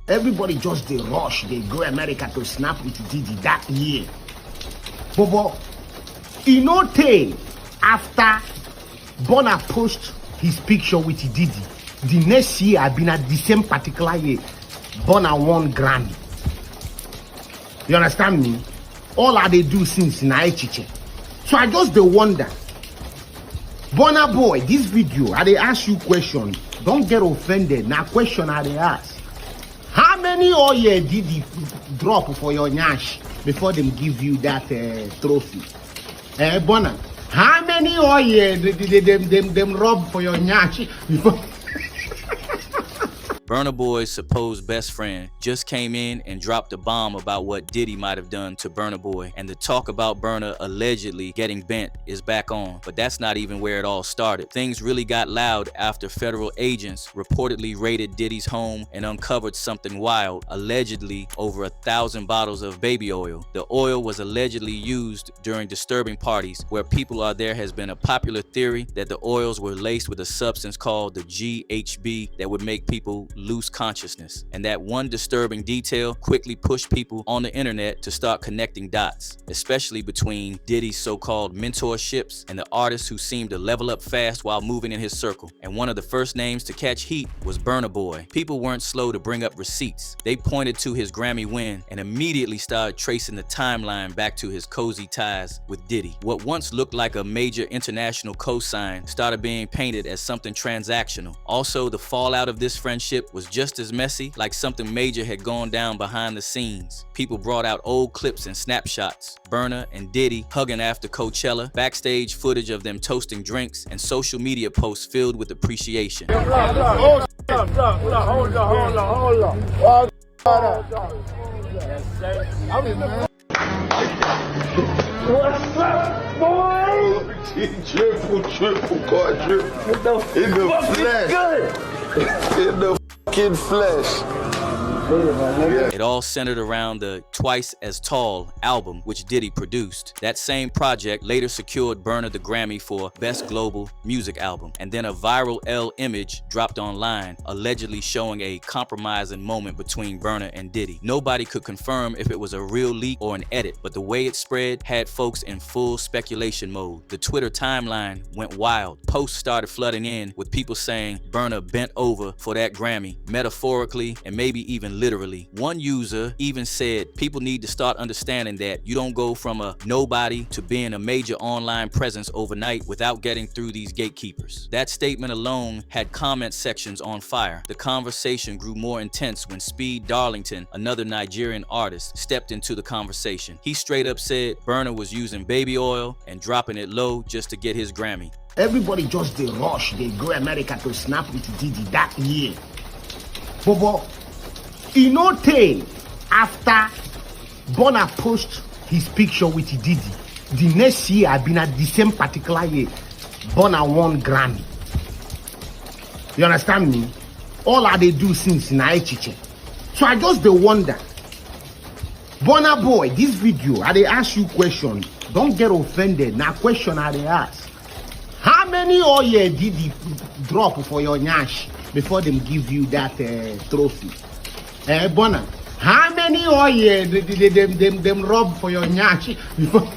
Everybody just they rush, they go America to snap with Diddy that year. But in no time after Burna post his picture with Diddy, the next year I been at the same particular year, Burna won Grammy. You understand me? All I they do since na chiche. So I just dey wonder, Burna Boy, this video I dey ask you question. Don't get offended. Now question I dey ask. How many oil did you drop for your nyash before them give you that trophy? Burna, how many oil did them rob for your nyash before? Burna Boy's supposed best friend just came in and dropped a bomb about what Diddy might have done to Burna Boy, and the talk about Burna allegedly getting bent is back on. But that's not even where it all started. Things really got loud after federal agents reportedly raided Diddy's home and uncovered something wild, allegedly over 1,000 bottles of baby oil. The oil was allegedly used during disturbing parties. Where people are, there has been a popular theory that the oils were laced with a substance called the GHB that would make people lose consciousness, and that one disturbing detail quickly pushed people on the internet to start connecting dots, especially between Diddy's so-called mentorships and the artists who seemed to level up fast while moving in his circle. And one of the first names to catch heat was Burna Boy. People weren't slow to bring up receipts. They pointed to his Grammy win and immediately started tracing the timeline back to his cozy ties with Diddy. What once looked like a major international cosign started being painted as something transactional. Also, the fallout of this friendship was just as messy, like something major had gone down behind the scenes. People brought out old clips and snapshots, Burna and Diddy hugging after Coachella, backstage footage of them toasting drinks, and social media posts filled with appreciation. Hold on. What's up, boy? Triple, quadruple. In the flesh. In the fucking flesh. It all centered around the Twice as Tall album, which Diddy produced. That same project later secured Burna the Grammy for Best Global Music Album. And then a viral L image dropped online, allegedly showing a compromising moment between Burna and Diddy. Nobody could confirm if it was a real leak or an edit, but the way it spread had folks in full speculation mode. The Twitter timeline went wild. Posts started flooding in with people saying Burna bent over for that Grammy, metaphorically and maybe even literally. One user even said people need to start understanding that you don't go from a nobody to being a major online presence overnight without getting through these gatekeepers. That statement alone had comment sections on fire. The conversation grew more intense when Speed Darlington, another Nigerian artist, stepped into the conversation. He straight up said Burna was using baby oil and dropping it low just to get his Grammy. Everybody just they rush, they go America to snap with Diddy that year. But in no time after Burna post his picture with Diddy, the next year I been at the same particular year, Burna won Grammy. You understand me? All I they do since na chiche. So I just dey wonder, Burna Boy, this video I dey ask you question. Don't get offended. Now question I dey ask. How many oil did you drop for your nyash before them give you that trophy? Burna, how many oil did them rob for your nyash before?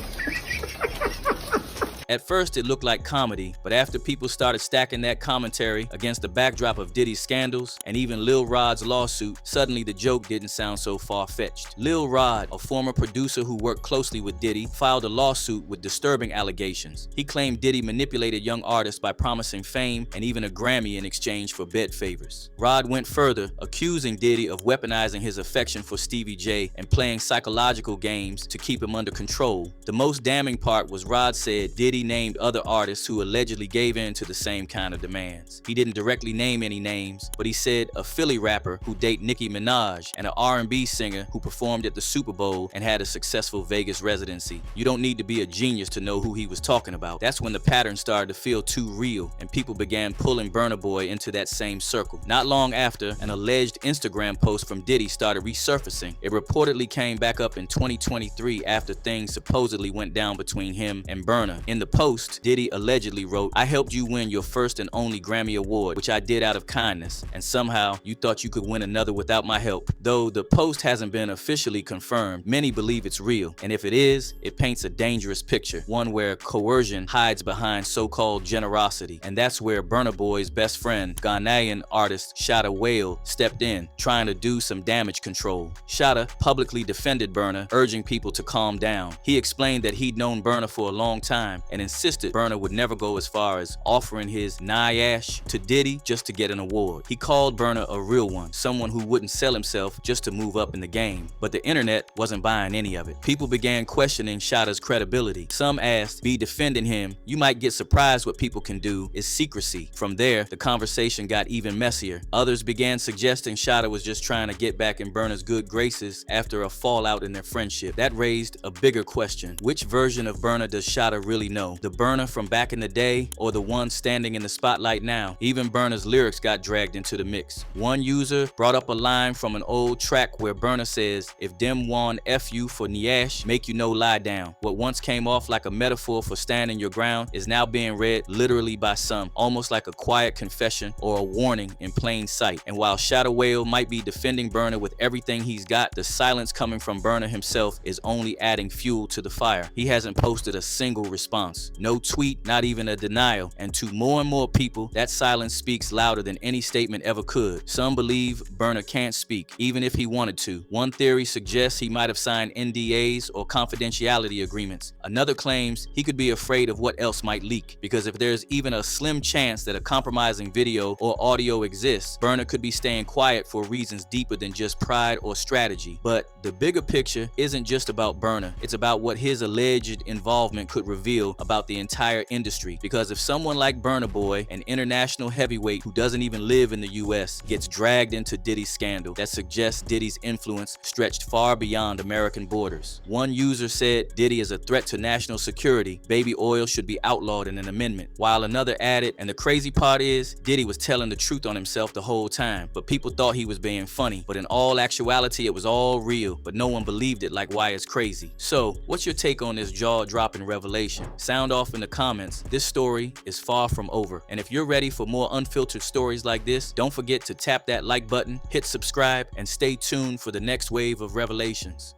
At first, it looked like comedy, but after people started stacking that commentary against the backdrop of Diddy's scandals and even Lil Rod's lawsuit, suddenly the joke didn't sound so far-fetched. Lil Rod, a former producer who worked closely with Diddy, filed a lawsuit with disturbing allegations. He claimed Diddy manipulated young artists by promising fame and even a Grammy in exchange for bed favors. Rod went further, accusing Diddy of weaponizing his affection for Stevie J and playing psychological games to keep him under control. The most damning part was Rod said Diddy named other artists who allegedly gave in to the same kind of demands. He didn't directly name any names, but he said a Philly rapper who dated Nicki Minaj and an R&B singer who performed at the Super Bowl and had a successful Vegas residency. You don't need to be a genius to know who he was talking about. That's when the pattern started to feel too real and people began pulling Burna Boy into that same circle. Not long after, an alleged Instagram post from Diddy started resurfacing. It reportedly came back up in 2023 after things supposedly went down between him and Burna. In the post, Diddy allegedly wrote, "I helped you win your first and only Grammy Award, which I did out of kindness, and somehow you thought you could win another without my help." Though the post hasn't been officially confirmed, many believe it's real, and if it is, it paints a dangerous picture, one where coercion hides behind so-called generosity. And that's where Burna Boy's best friend, Ghanaian artist Shatta Wale, stepped in, trying to do some damage control. Shatta publicly defended Burna, urging people to calm down. He explained that he'd known Burna for a long time and insisted Burna would never go as far as offering his Nyash to Diddy just to get an award. He called Burna a real one, someone who wouldn't sell himself just to move up in the game. But the internet wasn't buying any of it. People began questioning Shatta's credibility. Some asked, "Be defending him, you might get surprised what people can do is secrecy." From there, the conversation got even messier. Others began suggesting Shatta was just trying to get back in Burna's good graces after a fallout in their friendship. That raised a bigger question. Which version of Burna does Shatta really know? The Burna from back in the day, or the one standing in the spotlight now? Even Burna's lyrics got dragged into the mix. One user brought up a line from an old track where Burna says, "If dem wan F you for Nyash, make you no lie down." What once came off like a metaphor for standing your ground is now being read literally by some, almost like a quiet confession or a warning in plain sight. And while Shatta Wale might be defending Burna with everything he's got, the silence coming from Burna himself is only adding fuel to the fire. He hasn't posted a single response, no tweet, not even a denial. And to more and more people, that silence speaks louder than any statement ever could. Some believe Burna can't speak, even if he wanted to. One theory suggests he might have signed NDAs or confidentiality agreements. Another claims he could be afraid of what else might leak, because if there's even a slim chance that a compromising video or audio exists, Burna could be staying quiet for reasons deeper than just pride or strategy. But the bigger picture isn't just about Burna, it's about what his alleged involvement could reveal about the entire industry. Because if someone like Burna Boy, an international heavyweight who doesn't even live in the US, gets dragged into Diddy's scandal, that suggests Diddy's influence stretched far beyond American borders. One user said Diddy is a threat to national security, baby oil should be outlawed in an amendment, while another added, and the crazy part is, Diddy was telling the truth on himself the whole time, but people thought he was being funny, but in all actuality it was all real, but no one believed it like why it's crazy. So, what's your take on this jaw-dropping revelation? Sound off in the comments. This story is far from over, and if you're ready for more unfiltered stories like this, don't forget to tap that like button, hit subscribe, and stay tuned for the next wave of revelations.